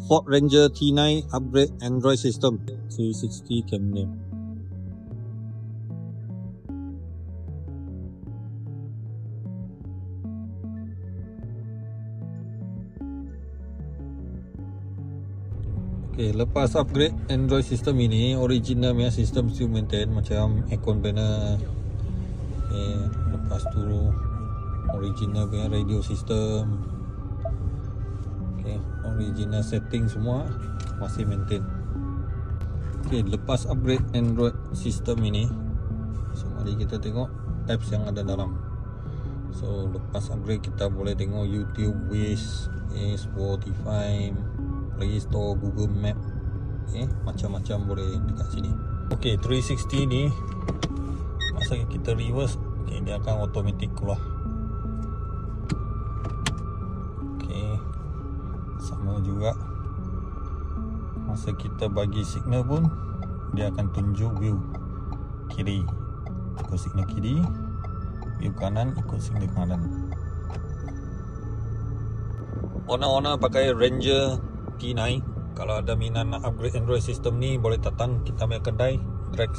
Ford Ranger T9 upgrade Android system 360 cam name. Okay, lepas upgrade Android system ini, original punya system still maintain macam aircon panel. Okay, lepas tu original punya radio system. Okay, original setting semua masih maintain. Okay, lepas upgrade Android system ini, so mari kita tengok apps yang ada dalam. So lepas upgrade kita boleh tengok YouTube, Wish, Spotify, Play Store, Google Map, macam-macam boleh dekat sini. Okay, 360 ni masa kita reverse, dia akan automatic keluar. Okay, sama juga masa kita bagi signal pun dia akan tunjuk view kiri, ikut signal kiri, view kanan ikut signal kanan. Owner pakai Ranger T9. Kalau ada minat nak upgrade Android system ni, boleh datang kita punya kedai Drex.